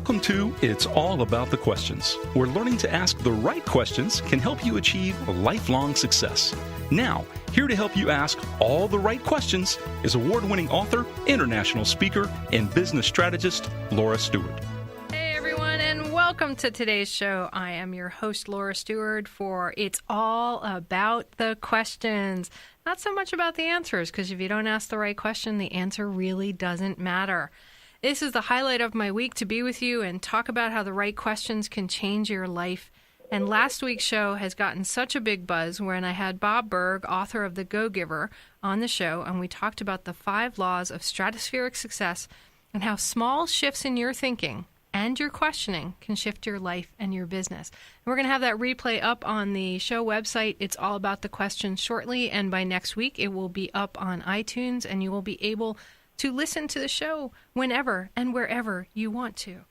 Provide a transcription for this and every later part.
Welcome to It's All About the Questions, where learning to ask the right questions can help you achieve lifelong success. Now, here to help you ask all the right questions is award-winning author, international speaker, and business strategist, Laura Stewart. Hey, everyone, and welcome to today's show. I am your host, Laura Stewart, for It's All About the Questions. Not so much about the answers, because if you don't ask the right question, the answer really doesn't matter. This is the highlight of my week to be with you and talk about how the right questions can change your life. And last week's show has gotten such a big buzz when I had Bob Berg, author of The Go-Giver, on the show, and we talked about the 5 laws of stratospheric success and how small shifts in your thinking and your questioning can shift your life and your business. And we're going to have that replay up on the show website. It's All About the Questions shortly, and by next week it will be up on iTunes, and you will be able to listen to the show whenever and wherever you want to.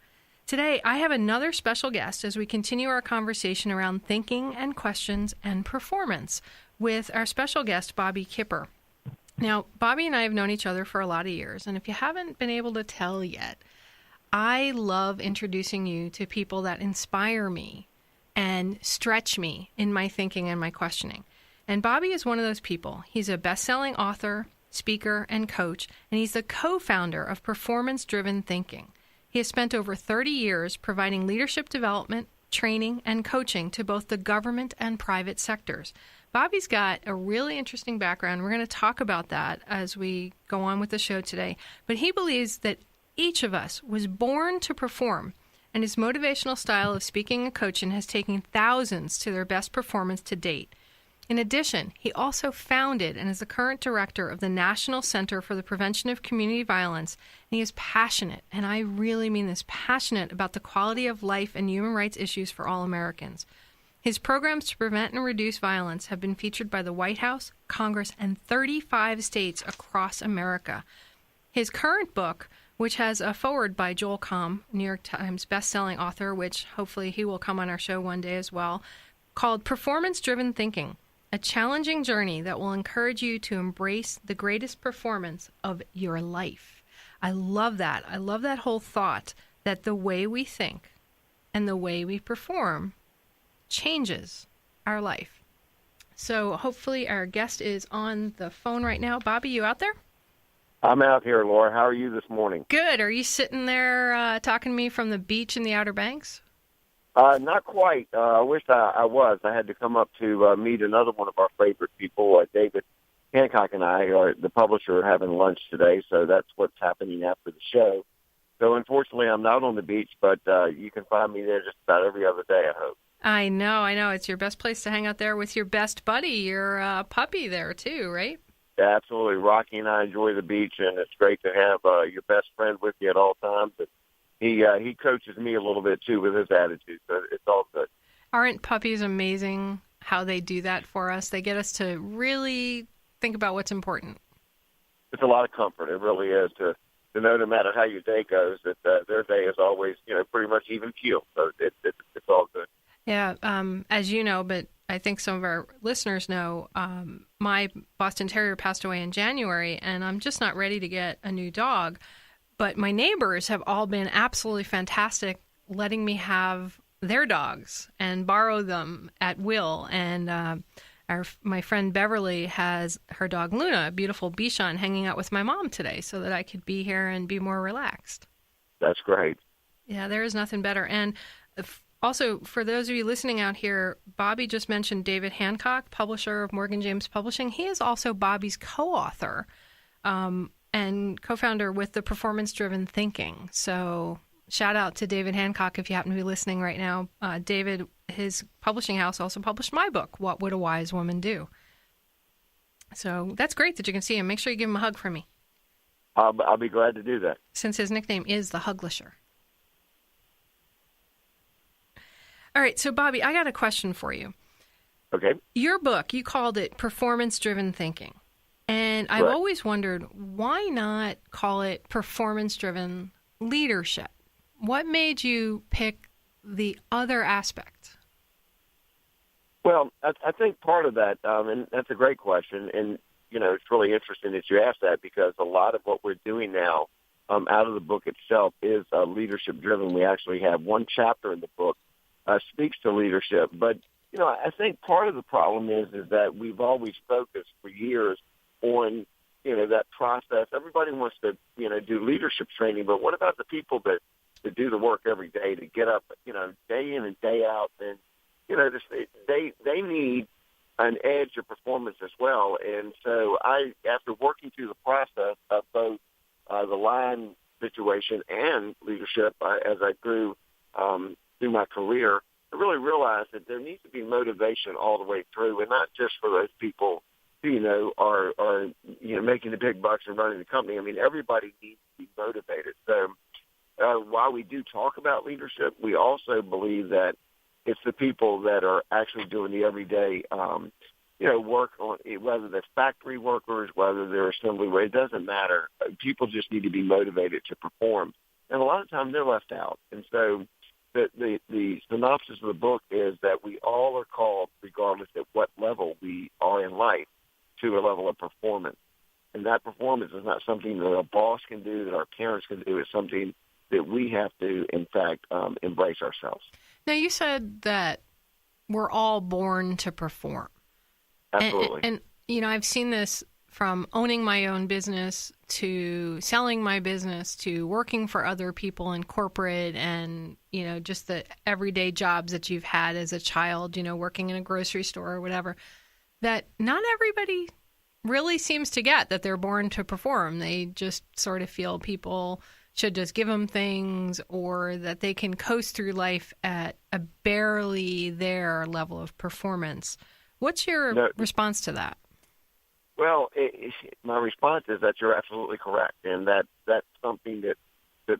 Today, I have another special guest as we continue our conversation around thinking and questions and performance with our special guest, Bobby Kipper. Now, Bobby and I have known each other for a lot of years, and if you haven't been able to tell yet, I love introducing you to people that inspire me and stretch me in my thinking and my questioning. And Bobby is one of those people. He's a best-selling author, speaker, and coach, and he's the co-founder of Performance Driven Thinking. He has spent over 30 years providing leadership development, training, and coaching to both the government and private sectors. Bobby's got a really interesting background. We're going to talk about that as we go on with the show today. But he believes that each of us was born to perform, and his motivational style of speaking and coaching has taken thousands to their best performance to date. In addition, he also founded and is the current director of the National Center for the Prevention of Community Violence, and he is passionate, and I really mean this, passionate about the quality of life and human rights issues for all Americans. His programs to prevent and reduce violence have been featured by the White House, Congress, and 35 states across America. His current book, which has a foreword by Joel Comm, New York Times bestselling author, which hopefully he will come on our show one day as well, called Performance Driven Thinking, a challenging journey that will encourage you to embrace the greatest performance of your life. I love that. I love that whole thought that the way we think and the way we perform changes our life. So hopefully our guest is on the phone right now. Bobby, you out there? I'm out here, Laura. How are you this morning? Good. Are you sitting there talking to me from the beach in the Outer Banks? Not quite. I wish I was. I had to come up to meet another one of our favorite people, David Hancock and I, the publisher, are having lunch today, so that's what's happening after the show. So unfortunately, I'm not on the beach, but you can find me there just about every other day, I hope. I know. It's your best place to hang out there with your best buddy, your puppy there too, right? Yeah, absolutely. Rocky and I enjoy the beach, and it's great to have your best friend with you at all times. And he coaches me a little bit, too, with his attitude, so it's all good. Aren't puppies amazing how they do that for us? They get us to really think about what's important. It's a lot of comfort. It really is to know no matter how your day goes, that their day is always, pretty much even keel. So it's all good. Yeah, as you know, but I think some of our listeners know, my Boston Terrier passed away in January, and I'm just not ready to get a new dog. But my neighbors have all been absolutely fantastic, letting me have their dogs and borrow them at will. And my friend Beverly has her dog Luna, a beautiful Bichon, hanging out with my mom today so that I could be here and be more relaxed. That's great. Yeah, there is nothing better. And also, for those of you listening out here, Bobby just mentioned David Hancock, publisher of Morgan James Publishing. He is also Bobby's co-author. And co-founder with the Performance Driven Thinking. So shout out to David Hancock if you happen to be listening right now. David, his publishing house, also published my book, What Would a Wise Woman Do? So that's great that you can see him. Make sure you give him a hug for me. I'll be glad to do that. Since his nickname is the Huglisher. All right, so Bobby, I got a question for you. Okay. Your book, you called it Performance Driven Thinking. And I've always wondered, why not call it performance-driven leadership? What made you pick the other aspect? Well, I think part of that, and that's a great question, and, it's really interesting that you asked that because a lot of what we're doing now out of the book itself is leadership driven. We actually have one chapter in the book speaks to leadership. But, I think part of the problem is that we've always focused for years on, that process. Everybody wants to, do leadership training, but what about the people that do the work every day, to get up, day in and day out? And, they need an edge of performance as well. And so after working through the process of both the line situation and leadership as I grew through my career, I really realized that there needs to be motivation all the way through, and not just for those people who, are making the big bucks and running the company. I mean, everybody needs to be motivated. So while we do talk about leadership, we also believe that it's the people that are actually doing the everyday, work on it, whether they're factory workers, whether they're assembly workers, it doesn't matter. People just need to be motivated to perform. And a lot of times they're left out. And so the synopsis of the book is that we all are called, regardless at what level we are in life, to a level of performance. And that performance is not something that a boss can do, that our parents can do. It's something that we have to, in fact, embrace ourselves. Now, you said that we're all born to perform. Absolutely. And I've seen this from owning my own business to selling my business to working for other people in corporate and, just the everyday jobs that you've had as a child, working in a grocery store or whatever, that not everybody really seems to get that they're born to perform. They just sort of feel people should just give them things, or that they can coast through life at a barely there level of performance. What's your response to that? Well, my response is that you're absolutely correct, and that's something that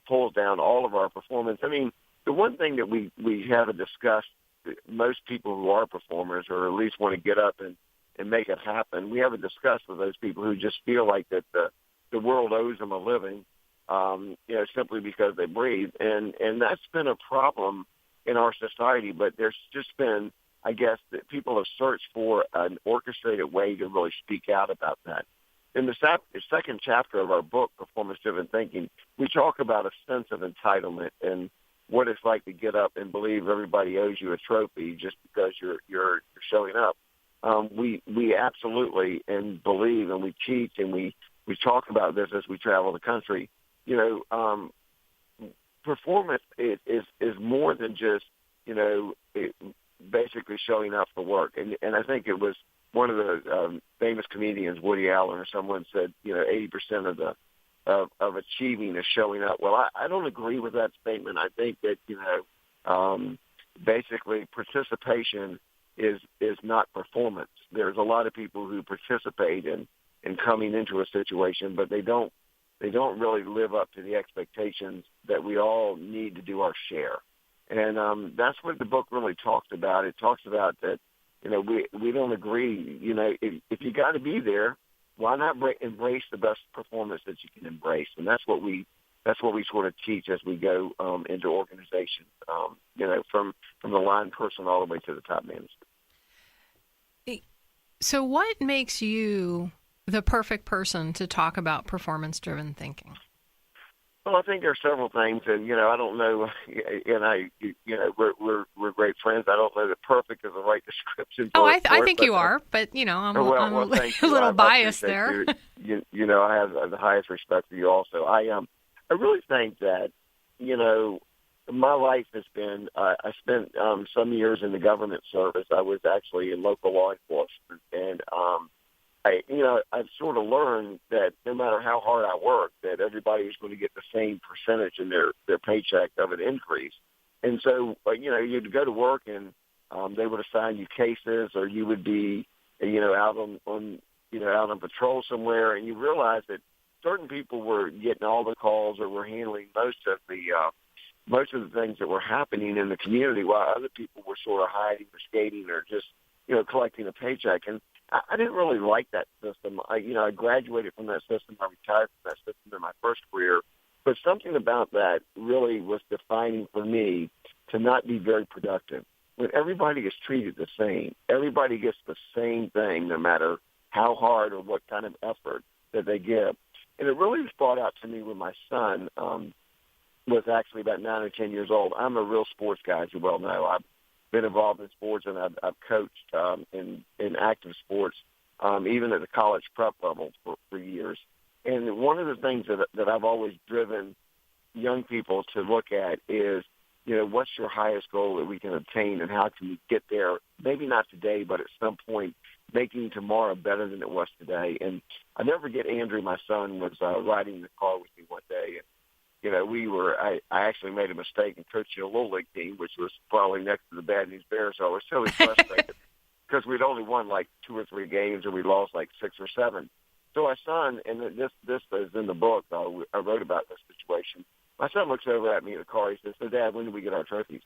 pulls down all of our performance. I mean, the one thing that we haven't discussed, most people who are performers, or at least want to get up and make it happen, we haven't discussed with those people who just feel like that the world owes them a living, simply because they breathe. And that's been a problem in our society, but there's just been, I guess, that people have searched for an orchestrated way to really speak out about that. In the second chapter of our book, Performance Driven Thinking, we talk about a sense of entitlement and what it's like to get up and believe everybody owes you a trophy just because you're showing up. We absolutely and believe, and we teach, and we talk about this as we travel the country. Performance is more than just, basically showing up for work. And I think it was one of the famous comedians, Woody Allen, or someone said, 80% of achieving is showing up. Well, I don't agree with that statement. I think that, basically participation is not performance. There's a lot of people who participate in coming into a situation, but they don't really live up to the expectations that we all need to do our share. And that's what the book really talks about. It talks about that, we don't agree. If you got to be there, why not embrace the best performance that you can embrace? And that's what we sort of teach as we go into organizations, from the line person all the way to the top management. So what makes you the perfect person to talk about performance-driven thinking? Well, I think there are several things, and I don't know, and we're great friends. I don't know that perfect is the right description. I think you are, but I'm a little biased there. I have the highest respect for you. Also, I really think that my life has been. I spent some years in the government service. I was actually in local law enforcement, and I've sort of learned that no matter how hard I work, that everybody is going to get the same percentage in their paycheck of an increase. And so, you'd go to work and they would assign you cases, or you would be, out on patrol somewhere, and you realize that certain people were getting all the calls or were handling most of the things that were happening in the community, while other people were sort of hiding or skating or just, collecting a paycheck. And I didn't really like that system. I graduated from that system. I retired from that system in my first career. But something about that really was defining for me to not be very productive. When everybody is treated the same, everybody gets the same thing, no matter how hard or what kind of effort that they give, And it really was brought out to me when my son was actually about 9 or 10 years old. I'm a real sports guy, as you well know. I've been involved in sports, and I've coached in active sports, even at the college prep level for years. And one of the things that I've always driven young people to look at is, what's your highest goal that we can obtain, and how can we get there? Maybe not today, but at some point, making tomorrow better than it was today. And I never forget Andrew, my son, was riding in the car with me one day, and I actually made a mistake in coaching a little league team, which was probably next to the Bad News Bears. So I was totally frustrated because we'd only won like 2 or 3 games, and we lost like 6 or 7. So my son, and this is in the book, I wrote about this situation. My son looks over at me in the car. He says, "So, Dad, when do we get our trophies?"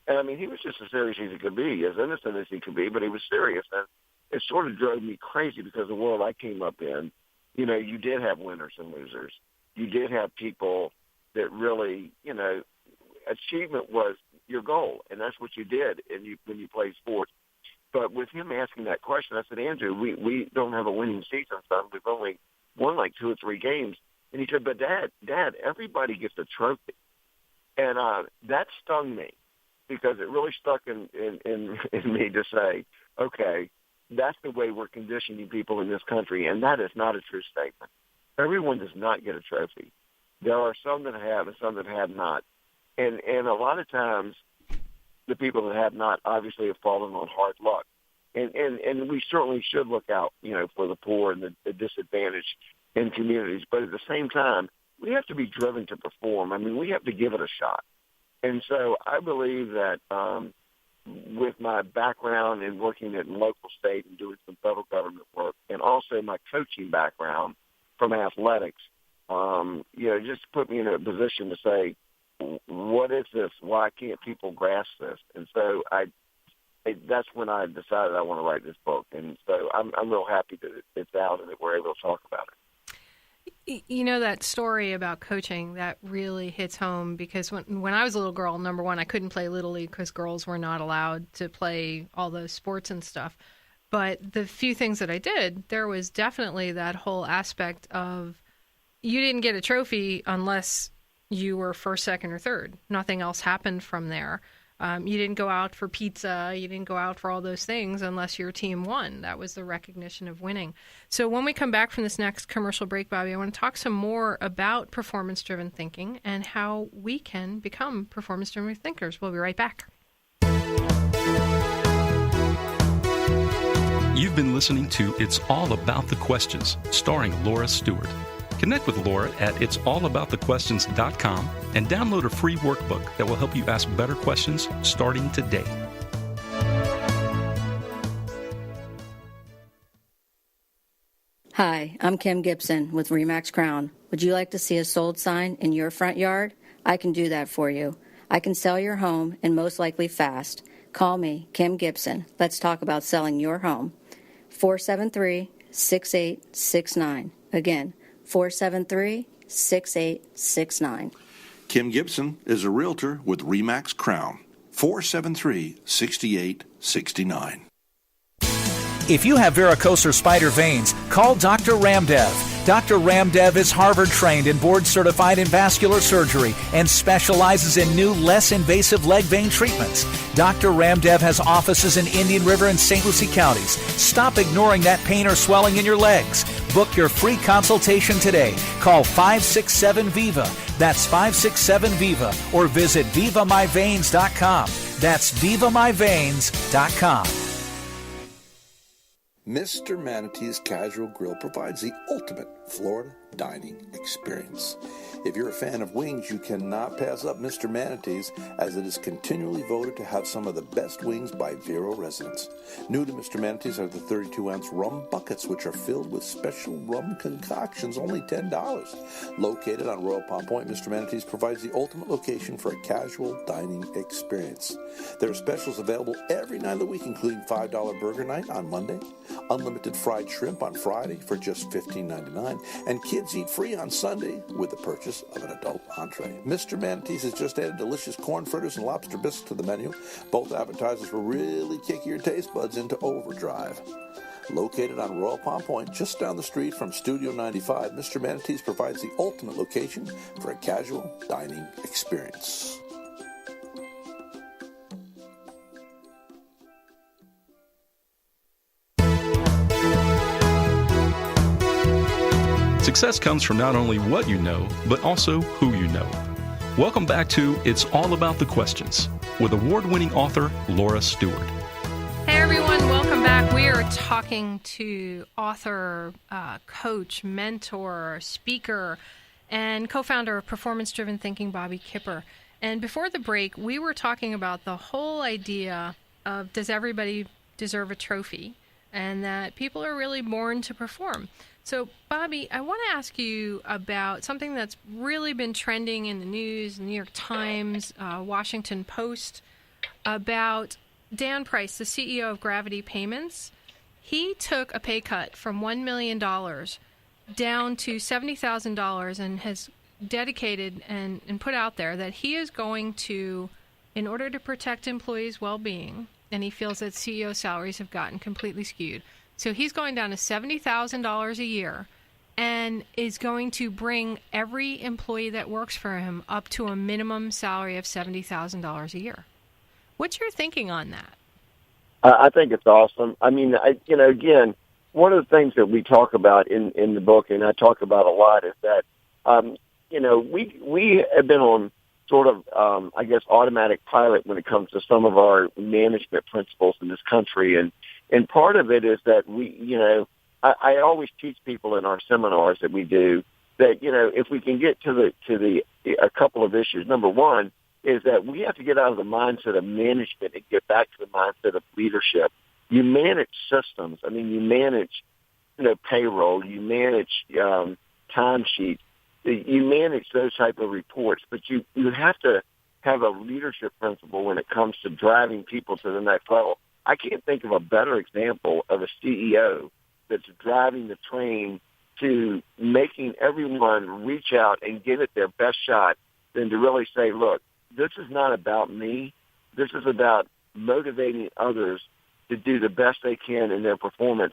And I mean, he was just as serious as he could be, as innocent as he could be, but he was serious. And it sort of drove me crazy because the world I came up in, you did have winners and losers. You did have people that really, achievement was your goal, and that's what you did when you played sports. But with him asking that question, I said, "Andrew, we don't have a winning season, son. We've only won like 2 or 3 games." And he said, "But Dad, everybody gets a trophy." And that stung me because it really stuck in me to say, okay, that's the way we're conditioning people in this country, and that is not a true statement. Everyone does not get a trophy. There are some that have and some that have not. And a lot of times the people that have not obviously have fallen on hard luck. And we certainly should look out, for the poor and the disadvantaged in communities. But at the same time, we have to be driven to perform. I mean, we have to give it a shot. And so I believe that with my background in working at local, state, and doing some federal government work, and also my coaching background from athletics, just put me in a position to say, what is this? Why can't people grasp this? And so that's when I decided I want to write this book. And so I'm real happy that it's out and that we're able to talk about it. That story about coaching, that really hits home because when I was a little girl, number one, I couldn't play Little League because girls were not allowed to play all those sports and stuff. But the few things that I did, there was definitely that whole aspect of you didn't get a trophy unless you were first, second, or third. Nothing else happened from there. You didn't go out for pizza. You didn't go out for all those things unless your team won. That was the recognition of winning. So when we come back from this next commercial break, Bobby, I want to talk some more about performance-driven thinking and how we can become performance-driven thinkers. We'll be right back. You've been listening to It's All About the Questions, starring Laura Stewart. Connect with Laura at it'sallaboutthequestions.com and download a free workbook that will help you ask better questions starting today. Hi, I'm Kim Gibson with RE/MAX Crown. Would you like to see a sold sign in your front yard? I can do that for you. I can sell your home, and most likely fast. Call me, Kim Gibson. Let's talk about selling your home. 473-6869. Again, 473-6869. Kim Gibson is a realtor with RE/MAX Crown. 473-6869. If you have varicose or spider veins, call Dr. Ramdev. Dr. Ramdev is Harvard-trained and board-certified in vascular surgery and specializes in new, less invasive leg vein treatments. Dr. Ramdev has offices in Indian River and St. Lucie counties. Stop ignoring that pain or swelling in your legs. Book your free consultation today. Call 567-VIVA. That's 567-VIVA. Or visit VivaMyVeins.com. That's VivaMyVeins.com. Mr. Manatee's Casual Grill provides the ultimate Florida dining experience. If you're a fan of wings, you cannot pass up Mr. Manatee's, as it is continually voted to have some of the best wings by Vero residents. New to Mr. Manatee's are the 32-ounce rum buckets, which are filled with special rum concoctions, only $10. Located on Royal Palm Point, Mr. Manatee's provides the ultimate location for a casual dining experience. There are specials available every night of the week, including $5 burger night on Monday, unlimited fried shrimp on Friday for just $15.99, and kids eat free on Sunday with the purchase of an adult entree. Mr. Manatee's has just added delicious corn fritters and lobster bisques to the menu. Both appetizers will really kick your taste buds into overdrive. Located on Royal Palm Point, just down the street from Studio 95, Mr. Manatees provides the ultimate location for a casual dining experience. Success comes from not only what you know, but also who you know. Welcome back to It's All About the Questions with award-winning author Laura Stewart. Hey everyone, welcome back. We are talking to author, coach, mentor, speaker, and co-founder of Performance Driven Thinking, Bobby Kipper. And before the break, we were talking about the whole idea of does everybody deserve a trophy, and that people are really born to perform. So, Bobby, I want to ask you about something that's really been trending in the news, New York Times, Washington Post, about Dan Price, the CEO of Gravity Payments. He took a pay cut from $1 million down to $70,000 and has dedicated and put out there that he is going to, in order to protect employees' well-being, and he feels that CEO salaries have gotten completely skewed, so he's going down to $70,000 a year and is going to bring every employee that works for him up to a minimum salary of $70,000 a year. What's your thinking on that? I think it's awesome. I mean, again, one of the things that we talk about in the book, and I talk about a lot, is that, we have been on sort of, automatic pilot when it comes to some of our management principles in this country. And part of it is that I always teach people in our seminars that we do that, if we can get to a couple of issues. Number one is that we have to get out of the mindset of management and get back to the mindset of leadership. You manage systems. I mean, you manage, payroll. You manage timesheets. You manage those type of reports. But you have to have a leadership principle when it comes to driving people to the next level. I can't think of a better example of a CEO that's driving the train to making everyone reach out and give it their best shot than to really say, look, this is not about me. This is about motivating others to do the best they can in their performance.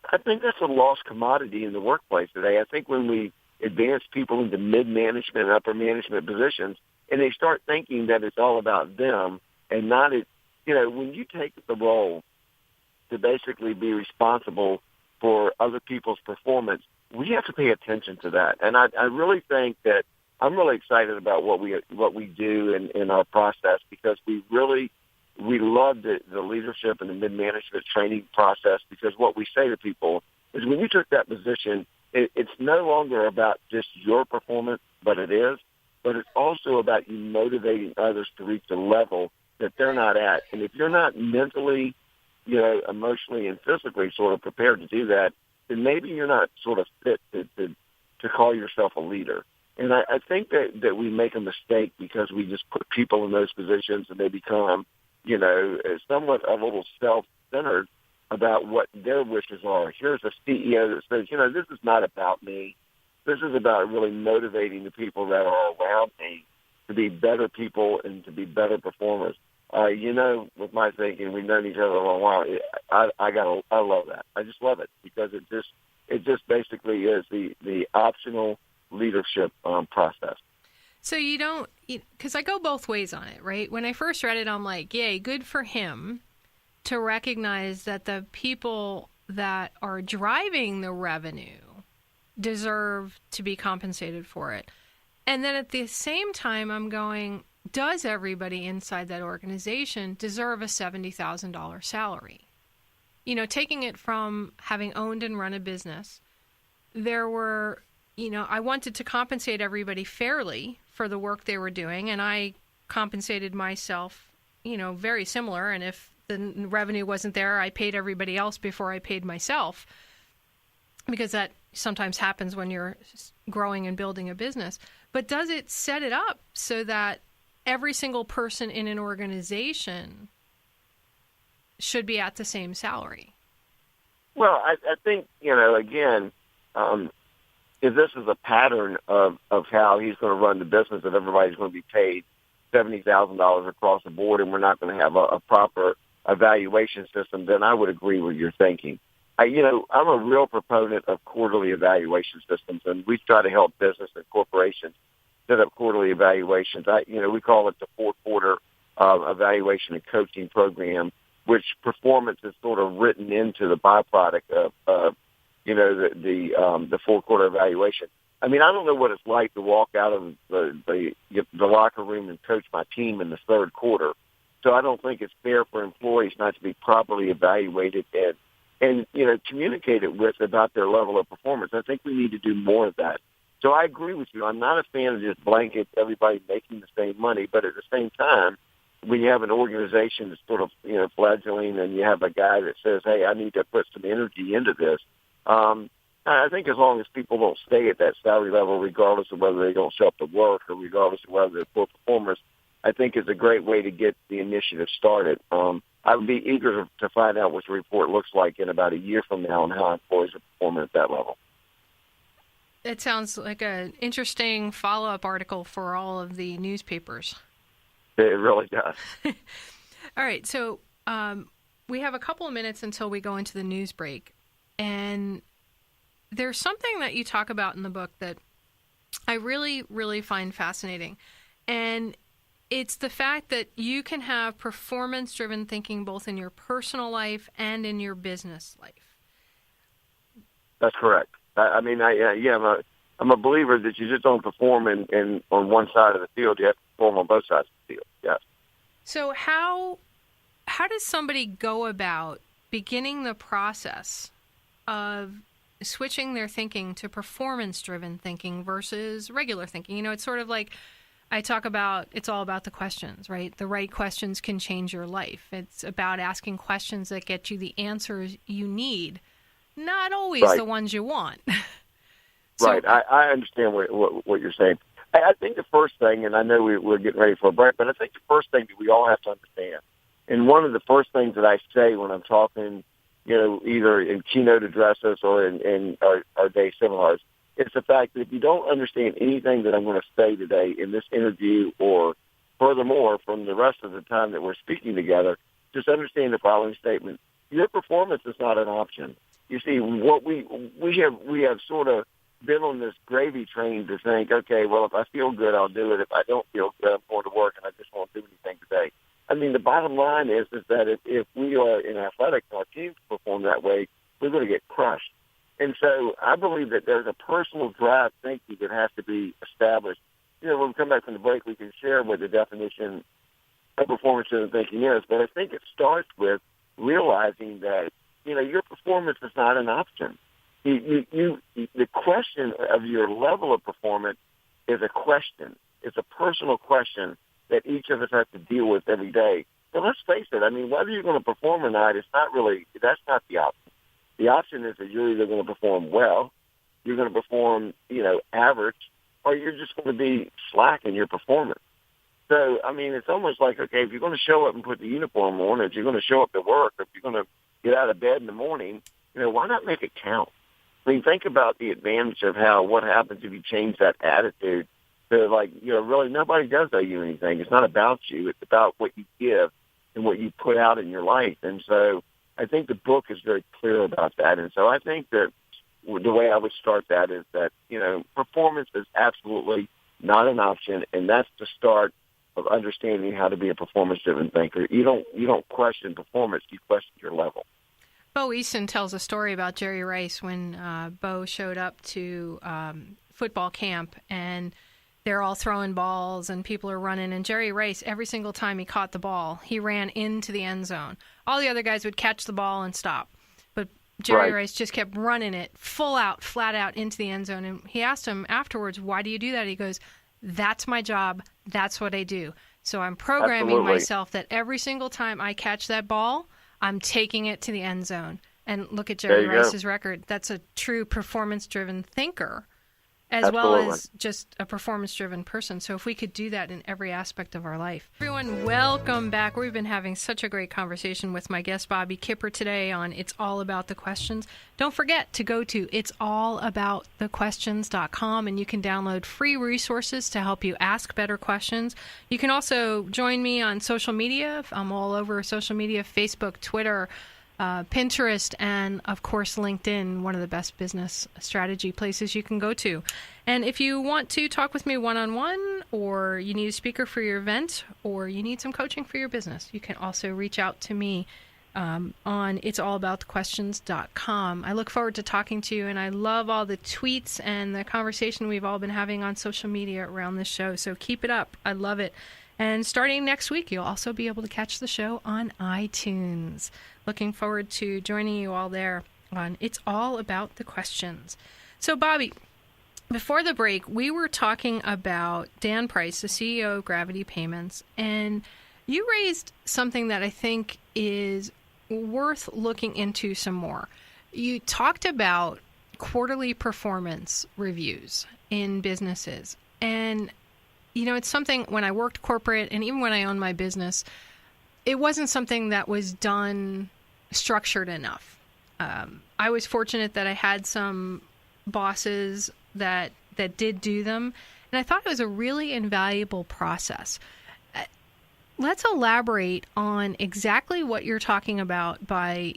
I think that's a lost commodity in the workplace today. I think when we advance people into mid-management and upper management positions and they start thinking that it's all about them and not when you take the role to basically be responsible for other people's performance, we have to pay attention to that. And I really think that I'm really excited about what we do in our process because we love the leadership and the mid-management training process because what we say to people is when you took that position, it's no longer about just your performance, but it's also about you motivating others to reach a level that they're not at. And if you're not mentally, emotionally and physically sort of prepared to do that, then maybe you're not sort of fit to call yourself a leader. And I think that we make a mistake because we just put people in those positions and they become, somewhat a little self-centered about what their wishes are. Here's a CEO that says, this is not about me. This is about really motivating the people that are around me to be better people and to be better performers. With my thinking, we've known each other a long while. I love that. I just love it because it just basically is the optional leadership process. So you don't, because I go both ways on it, right? When I first read it, I'm like, yay, good for him to recognize that the people that are driving the revenue deserve to be compensated for it. And then at the same time, I'm going, does everybody inside that organization deserve a $70,000 salary? Taking it from having owned and run a business, there were, I wanted to compensate everybody fairly for the work they were doing, and I compensated myself, very similar. And if the revenue wasn't there, I paid everybody else before I paid myself, because that sometimes happens when you're growing and building a business. But does it set it up so that every single person in an organization should be at the same salary? Well, I think, again, if this is a pattern of how he's going to run the business, that everybody's going to be paid $70,000 across the board and we're not going to have a proper evaluation system, then I would agree with your thinking. I'm a real proponent of quarterly evaluation systems, and we try to help business and corporations set up quarterly evaluations. We call it the 4-quarter evaluation and coaching program, which performance is sort of written into the byproduct of the 4-quarter evaluation. I mean, I don't know what it's like to walk out of the locker room and coach my team in the third quarter. So I don't think it's fair for employees not to be properly evaluated and communicated with about their level of performance. I think we need to do more of that. So I agree with you. I'm not a fan of just blanket everybody making the same money, but at the same time, when you have an organization that's sort of fledgling, and you have a guy that says, "Hey, I need to put some energy into this," I think as long as people don't stay at that salary level, regardless of whether they don't show up to work or regardless of whether they're poor performers, I think is a great way to get the initiative started. I would be eager to find out what the report looks like in about a year from now and how employees are performing at that level. It sounds like an interesting follow-up article for all of the newspapers. It really does. All right, so we have a couple of minutes until we go into the news break. And there's something that you talk about in the book that I really, really find fascinating. And it's the fact that you can have performance-driven thinking both in your personal life and in your business life. That's correct. I'm a believer that you just don't perform on one side of the field. You have to perform on both sides of the field. Yes. So how does somebody go about beginning the process of switching their thinking to performance-driven thinking versus regular thinking? It's sort of like I talk about, it's all about the questions, right? The right questions can change your life. It's about asking questions that get you the answers you need, not always right. the ones you want. Right. I understand what you're saying. I think the first thing, and I know we're getting ready for a break, but I think the first thing that we all have to understand, and one of the first things that I say when I'm talking, either in keynote addresses or in our day seminars, it's the fact that if you don't understand anything that I'm going to say today in this interview or furthermore from the rest of the time that we're speaking together, just understand the following statement. Your performance is not an option. You see, what we have sort of been on this gravy train to think, okay, well, if I feel good, I'll do it. If I don't feel good, I'm going to work and I just won't do anything today. I mean, the bottom line is that if we are in athletics and our teams perform that way, we're going to get crushed. And so I believe that there's a personal drive thinking that has to be established. When we come back from the break, we can share what the definition of performance-driven thinking is. But I think it starts with realizing that, your performance is not an option. The question of your level of performance is a question. It's a personal question that each of us has to deal with every day. But let's face it, I mean, whether you're going to perform or not, that's not the option. The option is that you're either going to perform well, you're going to perform, average, or you're just going to be slack in your performance. So, I mean, it's almost like, okay, if you're going to show up and put the uniform on, if you're going to show up to work, if you're going to get out of bed in the morning, why not make it count? I mean, think about the advantage of what happens if you change that attitude to really nobody does owe you anything. It's not about you. It's about what you give and what you put out in your life. And so I think the book is very clear about that. And so I think that the way I would start that is that, performance is absolutely not an option. And that's the start of understanding how to be a performance-driven thinker. You don't question performance. You question your level. Bo Easton tells a story about Jerry Rice when Bo showed up to football camp and they're all throwing balls and people are running. And Jerry Rice, every single time he caught the ball, he ran into the end zone. All the other guys would catch the ball and stop. But Jerry Rice just kept running it full out, flat out into the end zone. And he asked him afterwards, why do you do that? He goes, that's my job. That's what I do. So I'm programming myself that every single time I catch that ball, I'm taking it to the end zone. And look at Jerry Rice's record. That's a true performance-driven thinker as well as just a performance-driven person. So if we could do that in every aspect of our life. Everyone, welcome back. We've been having such a great conversation with my guest, Bobby Kipper, today on It's All About the Questions. Don't forget to go to it'sallaboutthequestions.com and you can download free resources to help you ask better questions. You can also join me on social media. I'm all over social media, Facebook, Twitter, Pinterest, and, of course, LinkedIn, one of the best business strategy places you can go to. And if you want to talk with me one-on-one, or you need a speaker for your event, or you need some coaching for your business, you can also reach out to me on it'sallaboutthequestions.com. I look forward to talking to you, and I love all the tweets and the conversation we've all been having on social media around this show, so keep it up. I love it. And starting next week, you'll also be able to catch the show on iTunes. Looking forward to joining you all there on It's All About the Questions. So, Bobby, before the break, we were talking about Dan Price, the CEO of Gravity Payments, and you raised something that I think is worth looking into some more. You talked about quarterly performance reviews in businesses. And it's something when I worked corporate and even when I owned my business, it wasn't something that was done structured enough. I was fortunate that I had some bosses that did do them, and I thought it was a really invaluable process. Let's elaborate on exactly what you're talking about by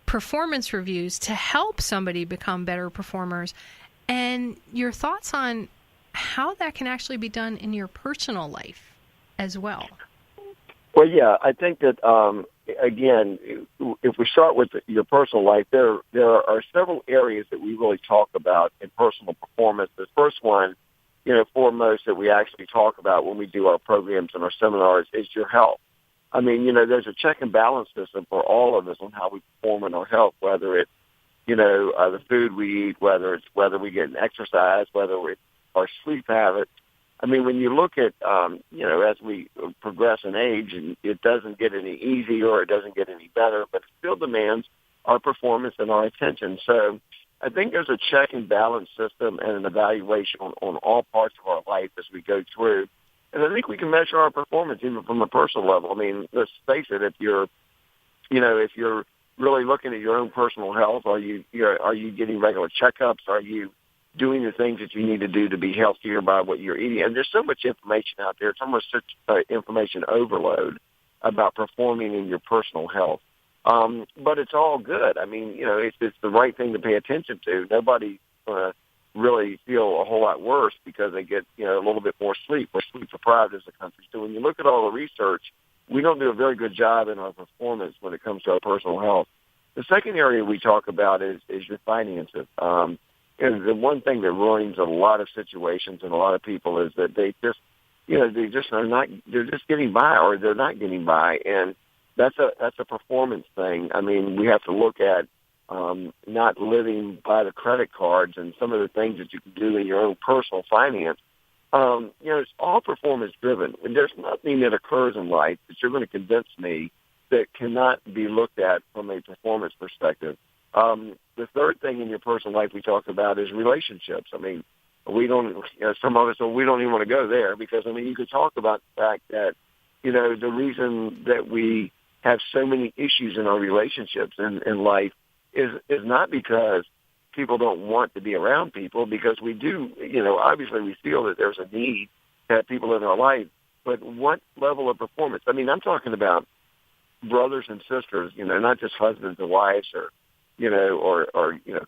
performance reviews to help somebody become better performers, and your thoughts on how that can actually be done in your personal life as well. Well, yeah, I think that, again, if we start with your personal life, there are several areas that we really talk about in personal performance. The first one, foremost that we actually talk about when we do our programs and our seminars is your health. I mean, there's a check and balance system for all of us on how we perform in our health, whether it's, the food we eat, whether we get an exercise, whether it's our sleep habits. I mean, when you look at, as we progress in age, and it doesn't get any easier or it doesn't get any better, but it still demands our performance and our attention. So I think there's a check and balance system and an evaluation on all parts of our life as we go through. And I think we can measure our performance even from a personal level. I mean, let's face it, if you're really looking at your own personal health, are you getting regular checkups? Are you doing the things that you need to do to be healthier by what you're eating? And there's so much information out there. It's almost such information overload about performing in your personal health. But it's all good. I mean, it's the right thing to pay attention to. Nobody's going to really feel a whole lot worse because they get, a little bit more sleep. We're sleep deprived as a country. So when you look at all the research, we don't do a very good job in our performance when it comes to our personal health. The second area we talk about is your finances. And the one thing that ruins a lot of situations and a lot of people is that they're just getting by, or they're not getting by. And that's a performance thing. I mean, we have to look at not living by the credit cards and some of the things that you can do in your own personal finance. It's all performance driven. And there's nothing that occurs in life that you're going to convince me that cannot be looked at from a performance perspective. The third thing in your personal life we talk about is relationships. I mean, some of us, we don't even want to go there because, you could talk about the fact that, the reason that we have so many issues in our relationships in life is not because people don't want to be around people, because we do, obviously we feel that there's a need to have people in our life, but what level of performance? I mean, I'm talking about brothers and sisters, not just husbands and wives or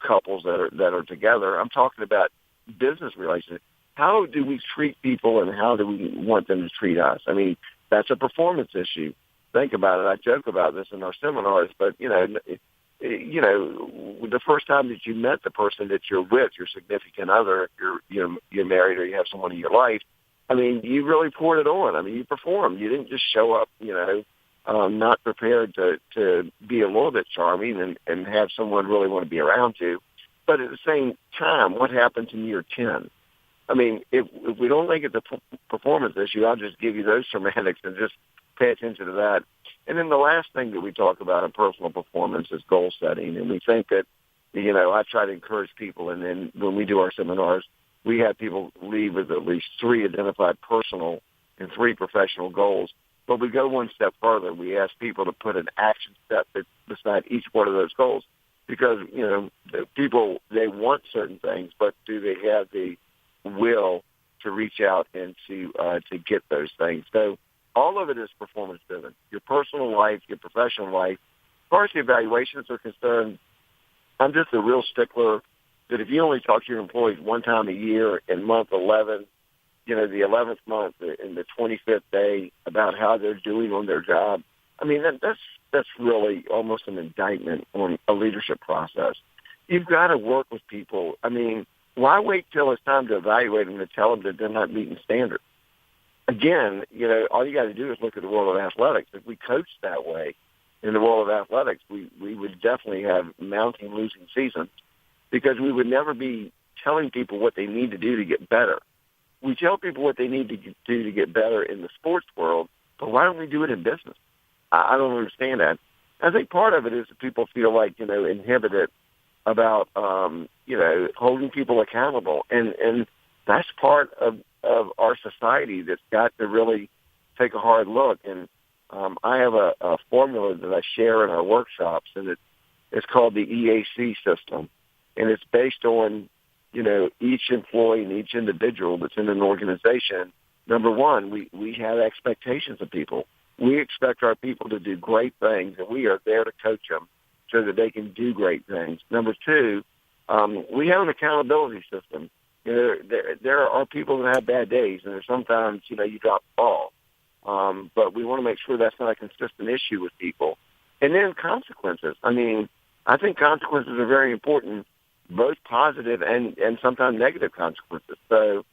couples that are together. I'm talking about business relationships. How do we treat people and how do we want them to treat us? I mean, that's a performance issue. Think about it. I joke about this in our seminars, but, the first time that you met the person that you're with, your significant other, if you're married or you have someone in your life, I mean, you really poured it on. I mean, you performed. You didn't just show up, not prepared to be a little bit charming and have someone really want to be around you. But at the same time, what happens in year 10? I mean, if we don't make it the performance issue, I'll just give you those semantics and just pay attention to that. And then the last thing that we talk about in personal performance is goal setting. And we think that, I try to encourage people. And then when we do our seminars, we have people leave with at least 3 identified personal and 3 professional goals. But we go one step further. We ask people to put an action step beside each one of those goals because, the people, they want certain things, but do they have the will to reach out and to get those things? So all of it is performance driven. Your personal life, your professional life, far as the evaluations are concerned, I'm just a real stickler that if you only talk to your employees one time a year in month 11, the 11th month and the 25th day about how they're doing on their job, I mean, that's really almost an indictment on a leadership process. You've got to work with people. I mean, why wait till it's time to evaluate them to tell them that they're not meeting standards? Again, all you got to do is look at the world of athletics. If we coached that way in the world of athletics, we would definitely have mounting losing seasons because we would never be telling people what they need to do to get better. We tell people what they need to do to get better in the sports world, but why don't we do it in business? I don't understand that. I think part of it is that people feel like, inhibited about, holding people accountable. And that's part of our society that's got to really take a hard look. And I have a formula that I share in our workshops, and it's called the EAC system. And it's based on, each employee and each individual that's in an organization. Number one, we have expectations of people. We expect our people to do great things, and we are there to coach them so that they can do great things. Number two, we have an accountability system. There are people that have bad days, and there's sometimes, you drop the ball. But we want to make sure that's not a consistent issue with people. And then consequences. I mean, I think consequences are very important, both positive and sometimes negative consequences. So,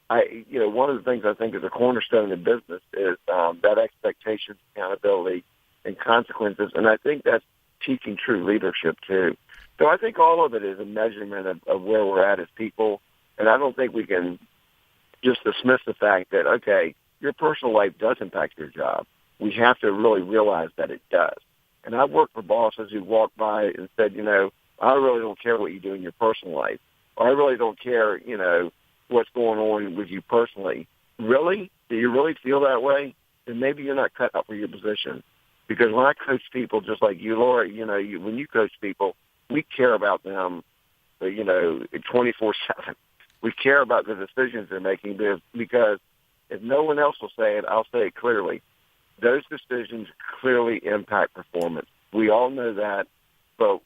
one of the things I think is a cornerstone in business is that expectations, accountability, and consequences. And I think that's teaching true leadership, too. So I think all of it is a measurement of where we're at as people. And I don't think we can just dismiss the fact that, okay, your personal life does impact your job. We have to really realize that it does. And I've worked for bosses who walked by and said, I really don't care what you do in your personal life. Or I really don't care, what's going on with you personally. Really? Do you really feel that way? Then maybe you're not cut out for your position. Because when I coach people just like you, Laura, when you coach people, we care about them, 24/7. We care about the decisions they're making because if no one else will say it, I'll say it clearly. Those decisions clearly impact performance. We all know that, but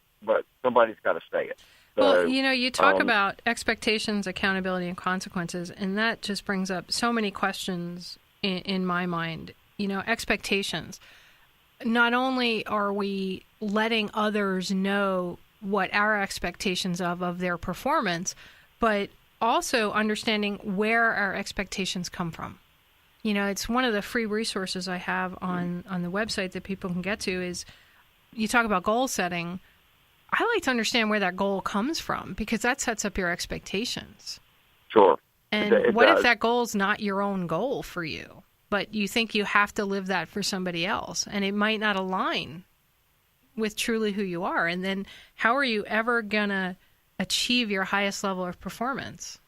somebody's got to say it. So, well, you talk about expectations, accountability, and consequences, and that just brings up so many questions in my mind. Expectations. Not only are we letting others know what our expectations of their performance, but also understanding where our expectations come from. It's one of the free resources I have on the website that people can get to is you talk about goal setting. I like to understand where that goal comes from because that sets up your expectations. Sure. And what if that goal's not your own goal for you, but you think you have to live that for somebody else, and it might not align with truly who you are? And then how are you ever going to achieve your highest level of performance?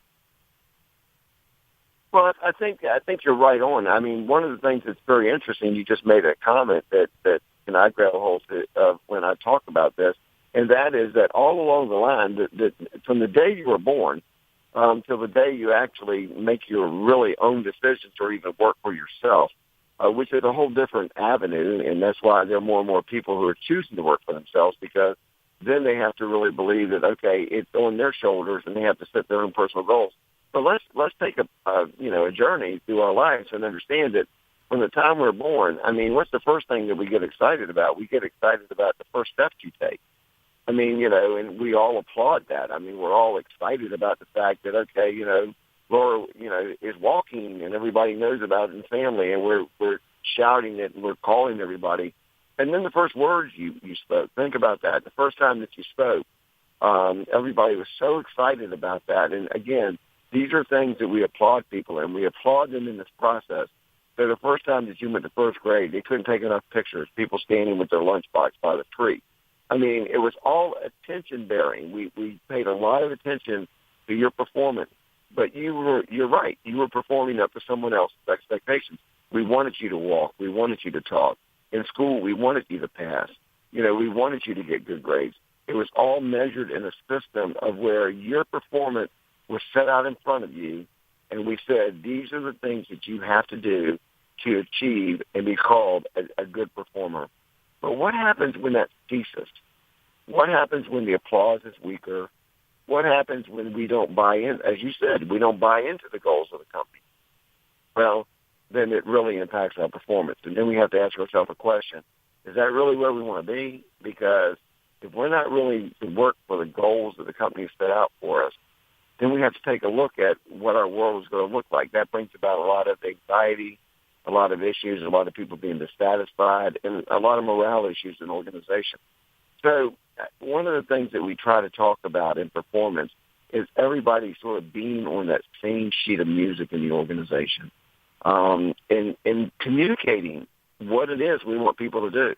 Well, I think you're right on. I mean, one of the things that's very interesting, you just made a comment that I grab a hold of when I talk about this, and that is that all along the line, that from the day you were born till the day you actually make your really own decisions or even work for yourself, which is a whole different avenue, and that's why there are more and more people who are choosing to work for themselves because then they have to really believe that, okay, it's on their shoulders and they have to set their own personal goals. But let's take a journey through our lives and understand that from the time we're born, I mean, what's the first thing that we get excited about? We get excited about the first steps you take. I mean, and we all applaud that. I mean, we're all excited about the fact that, okay, Laura, is walking and everybody knows about it in family and we're shouting it and we're calling everybody. And then the first words you spoke, think about that. The first time that you spoke, everybody was so excited about that. And again, these are things that we applaud people and we applaud them in this process. So the first time that you went to first grade, they couldn't take enough pictures, people standing with their lunchbox by the tree. I mean, it was all attention-bearing. We paid a lot of attention to your performance. But you're right. You were performing up to someone else's expectations. We wanted you to walk. We wanted you to talk. In school, we wanted you to pass. We wanted you to get good grades. It was all measured in a system of where your performance was set out in front of you, and we said, these are the things that you have to do to achieve and be called a good performer. But what happens when that ceases? What happens when the applause is weaker? What happens when we don't buy in? As you said, we don't buy into the goals of the company. Well, then it really impacts our performance. And then we have to ask ourselves a question. Is that really where we want to be? Because if we're not really to work for the goals that the company set out for us, then we have to take a look at what our world is going to look like. That brings about a lot of anxiety, a lot of issues, a lot of people being dissatisfied, and a lot of morale issues in organizations. So one of the things that we try to talk about in performance is everybody sort of being on that same sheet of music in the organization, and communicating what it is we want people to do.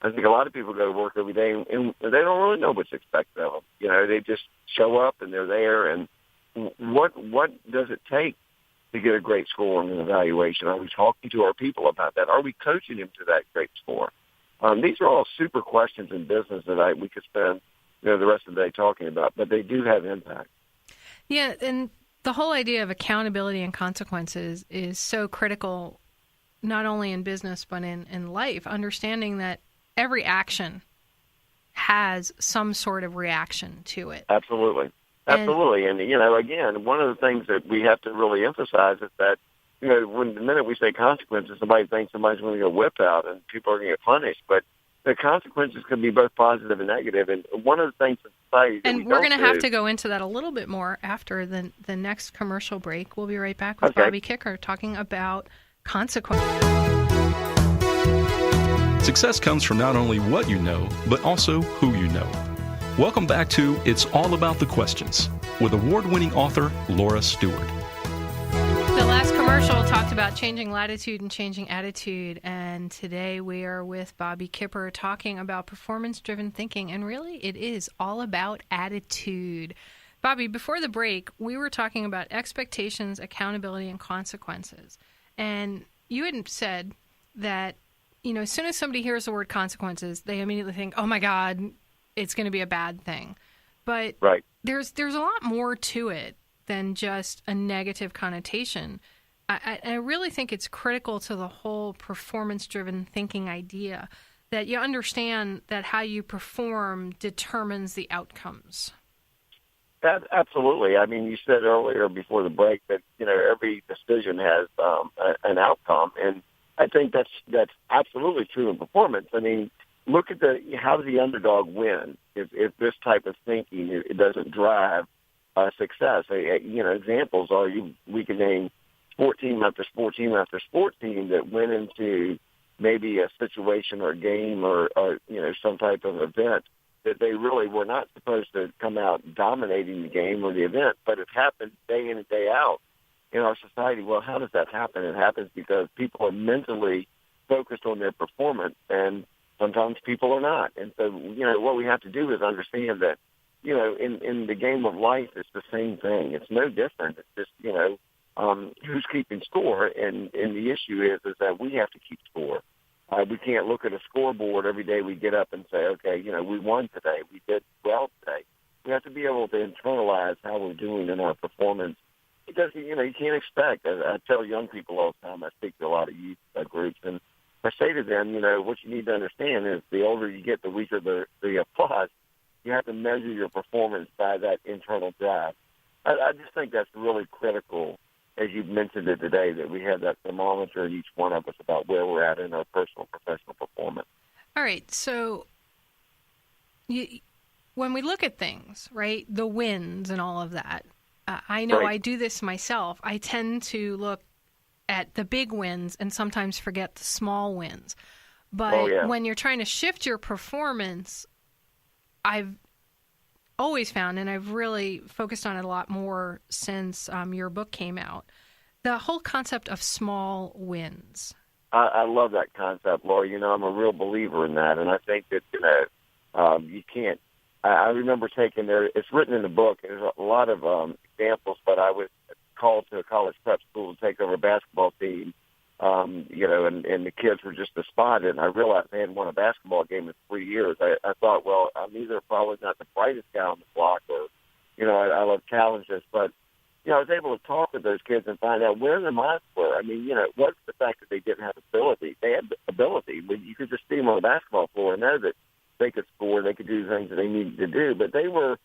I think a lot of people go to work every day, and they don't really know what's expected of them. You know, they just show up, and they're there, and what does it take to get a great score on an evaluation? Are we talking to our people about that? Are we coaching them to that great score? These are all super questions in business that we could spend the rest of the day talking about, but they do have impact. Yeah, and the whole idea of accountability and consequences is so critical, not only in business but in life, understanding that every action has some sort of reaction to it. Absolutely. And again, one of the things that we have to really emphasize is that, when the minute we say consequences, somebody thinks somebody's going to get whipped out and people are going to get punished. But the consequences can be both positive and negative. And one of the things in society that we're going to have to go into that a little bit more after the next commercial break. We'll be right back with Bobby Kipper talking about consequences. Success comes from not only what you know, but also who you know. Welcome back to It's All About the Questions with award-winning author Laura Stewart. The last commercial talked about changing latitude and changing attitude, and today we are with Bobby Kipper talking about performance-driven thinking, and really it is all about attitude. Bobby, before the break, we were talking about expectations, accountability, and consequences, and you had said that as soon as somebody hears the word consequences, they immediately think, oh my God, it's going to be a bad thing. But there's a lot more to it than just a negative connotation. I really think it's critical to the whole performance-driven thinking idea that you understand that how you perform determines the outcomes. Absolutely. I mean, you said earlier before the break that, every decision has an outcome, and I think that's absolutely true in performance. I mean, look at how does the underdog win if this type of thinking it doesn't drive success. Examples are we can name sport team after sport team after sport team that went into maybe a situation or a game or some type of event that they really were not supposed to come out dominating the game or the event, but it happened day in and day out in our society. Well, how does that happen? It happens because people are mentally focused on their performance, and sometimes people are not. And so, what we have to do is understand that, in the game of life, it's the same thing. It's no different. It's just, who's keeping score, and the issue is that we have to keep score. We can't look at a scoreboard every day we get up and say, okay, we won today. We did well today. We have to be able to internalize how we're doing in our performance. Because, you can't expect, I tell young people all the time, I speak to a lot of youth groups, and I say to them, what you need to understand is the older you get, the weaker the applause. You have to measure your performance by that internal drive. I just think that's really critical, as you've mentioned it today, that we have that thermometer in each one of us about where we're at in our personal, professional performance. All right, so when we look at things, right, the wins and all of that, I know I do this myself. I tend to look at the big wins and sometimes forget the small wins. But when you're trying to shift your performance, I've always found, and I've really focused on it a lot more since your book came out, the whole concept of small wins. I love that concept, Laura. I'm a real believer in that, and I think that you can't. I remember taking it's written in the book. There's a lot of examples, but I was called to a college prep school to take over a basketball team, and the kids were just despondent. And I realized they hadn't won a basketball game in 3 years. I thought, well, I'm either probably not the brightest guy on the block or, I love challenges. But, I was able to talk with those kids and find out where their minds were. I mean, it wasn't the fact that they didn't have ability. They had ability. You could just see them on the basketball floor and know that they could score, they could do the things that they needed to do. But they were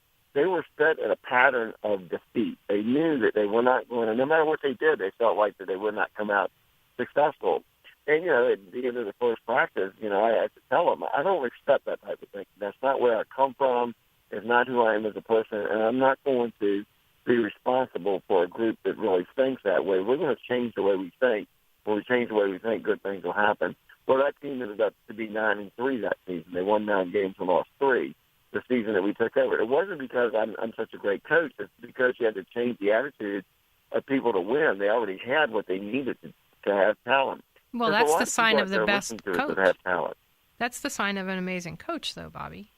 set in a pattern of defeat. They knew that they were not going to, no matter what they did, they felt like that they would not come out successful. And, at the end of the first practice, I had to tell them, I don't accept that type of thing. That's not where I come from. It's not who I am as a person, and I'm not going to be responsible for a group that really thinks that way. We're going to change the way we think. When we change the way we think, good things will happen. Well, that team ended up to be 9-3 that season. They won 9 games and lost 3 the season that we took over. It wasn't because I'm such a great coach. It's because you had to change the attitude of people to win. They already had what they needed to have talent. Well, that's the sign of the best coach. That have talent. That's the sign of an amazing coach, though, Bobby.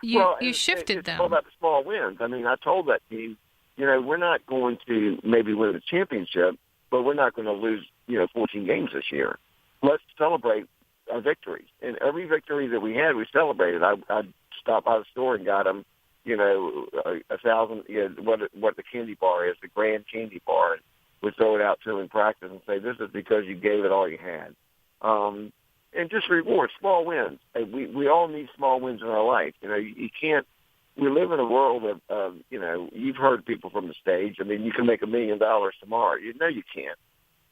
You shifted them. It's all about the small wins. I mean, I told that team, we're not going to maybe win a championship, but we're not going to lose, 14 games this year. Let's celebrate our victories. And every victory that we had, we celebrated. I'd stop by the store and got them, 1,000, what the candy bar is, the grand candy bar, and would throw it out to them in practice and say, this is because you gave it all you had. And just reward small wins. We all need small wins in our life. You can't. We live in a world of you've heard people from the stage. I mean, you can make $1 million tomorrow. You can't.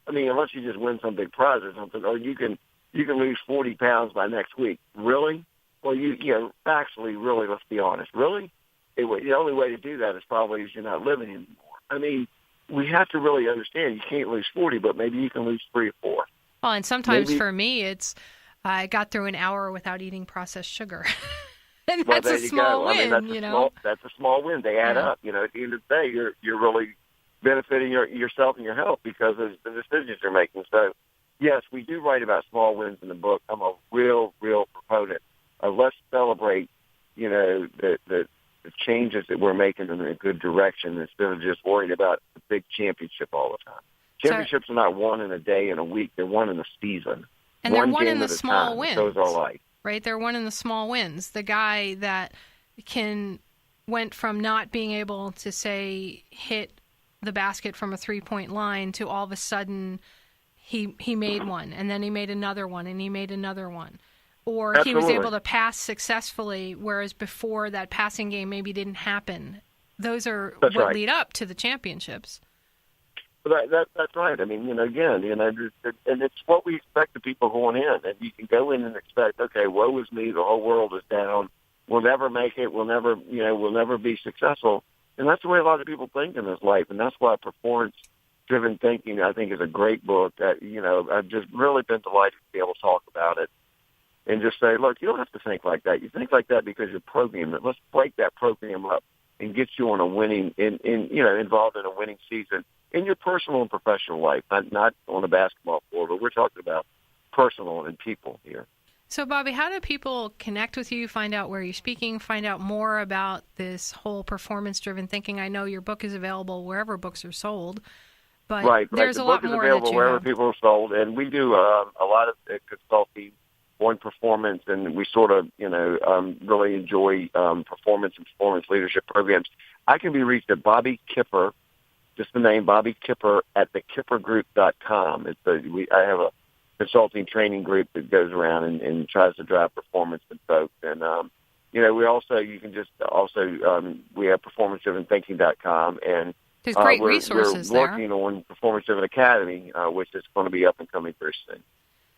I mean, unless you just win some big prize or something, or you can lose 40 pounds by next week. Really? Well, actually, really, let's be honest. Really? The only way to do that is probably you're not living anymore. I mean, we have to really understand you can't lose 40, but maybe you can lose 3 or 4. Well, and sometimes for me, it's I got through an hour without eating processed sugar. And that's a small win, that's a small win. They add up. At the end of the day, you're really benefiting yourself and your health because of the decisions you're making. So, yes, we do write about small wins in the book. I'm a real proponent of let's celebrate, the changes that we're making in a good direction instead of just worrying about the big championship all the time. Championships are not won in a day and a week. They're won in a season. And they're won in the small wins. So is our life. Right? They're won in the small wins. The guy that went from not being able to, say, hit the basket from a three-point line to all of a sudden he made one, and then he made another one, and he made another one. Or Absolutely. He was able to pass successfully, whereas before that passing game maybe didn't happen. Those are That's what right. lead up to the championships. That's right. I mean, again, and it's what we expect of people going in. And you can go in and expect, okay, woe is me, the whole world is down. We'll never make it. We'll never be successful. And that's the way a lot of people think in this life. And that's why Performance Driven Thinking, I think, is a great book that, I've just really been delighted to be able to talk about it and just say, look, you don't have to think like that. You think like that because you're programmed. Let's break that program up and get you on a winning, involved in a winning season in your personal and professional life, not on the basketball floor, but we're talking about personal and people here. So, Bobby, how do people connect with you, find out where you're speaking, find out more about this whole performance-driven thinking? I know your book is available wherever books are sold, but there's a lot more that you have. The book is available wherever people are sold, and we do a lot of consulting on performance, and we sort of, really enjoy performance and performance leadership programs. I can be reached at Bobby Kipper, just the name, Bobby Kipper at thekippergroup.com. I have a consulting training group that goes around and tries to drive performance in folks. And, we also, we have performance-driven-thinking.com. And there's great resources there. We're working on Performance Driven Academy, which is going to be up and coming very soon.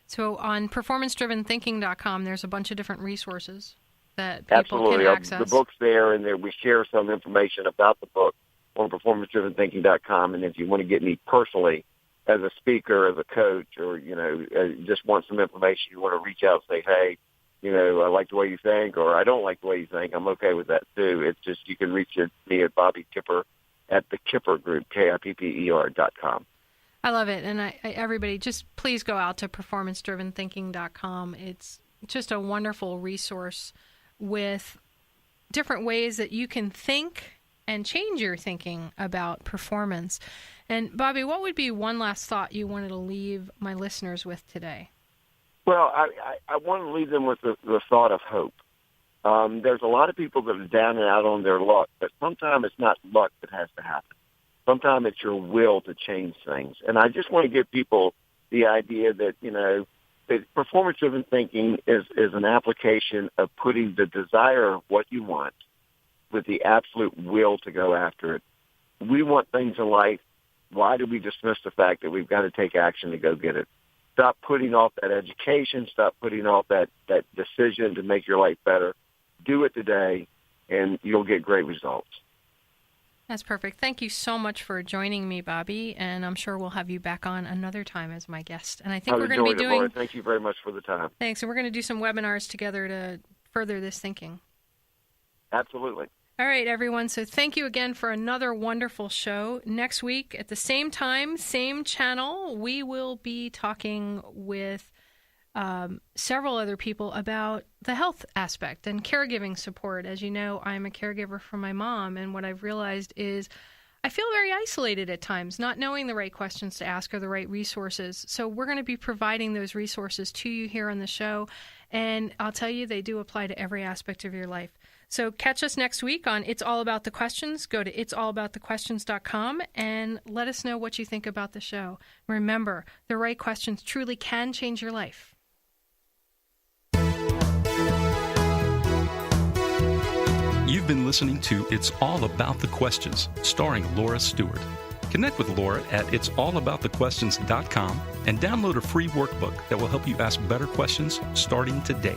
So on performance-driven-thinking.com, there's a bunch of different resources that people can access. The book's there, and we share some information about the book on performance-driven-thinking.com. And if you want to get me personally as a speaker, as a coach, or, just want some information, you want to reach out and say, hey, I like the way you think, or I don't like the way you think, I'm okay with that too. It's just you can reach me at Bobby Kipper at the Kipper Group, KIPPER.com. I love it. And everybody, just please go out to performance-driven-thinking.com. It's just a wonderful resource with different ways that you can think and change your thinking about performance. And, Bobby, what would be one last thought you wanted to leave my listeners with today? Well, I want to leave them with the thought of hope. There's a lot of people that are down and out on their luck, but sometimes it's not luck that has to happen. Sometimes it's your will to change things. And I just want to give people the idea that, performance-driven thinking is an application of putting the desire of what you want with the absolute will to go after it. We want things in life. Why do we dismiss the fact that we've got to take action to go get it? Stop putting off that education. Stop putting off that decision to make your life better. Do it today, and you'll get great results. That's perfect. Thank you so much for joining me, Bobby, and I'm sure we'll have you back on another time as my guest. And I think we're going to be doing... Laura. Thank you very much for the time. Thanks, and we're going to do some webinars together to further this thinking. Absolutely. All right, everyone. So thank you again for another wonderful show. Next week at the same time, same channel, we will be talking with several other people about the health aspect and caregiving support. As you know, I'm a caregiver for my mom, and what I've realized is I feel very isolated at times, not knowing the right questions to ask or the right resources. So we're going to be providing those resources to you here on the show, and I'll tell you, they do apply to every aspect of your life. So catch us next week on It's All About the Questions. Go to it'sallaboutthequestions.com and let us know what you think about the show. Remember, the right questions truly can change your life. You've been listening to It's All About the Questions, starring Laura Stewart. Connect with Laura at it'sallaboutthequestions.com and download a free workbook that will help you ask better questions starting today.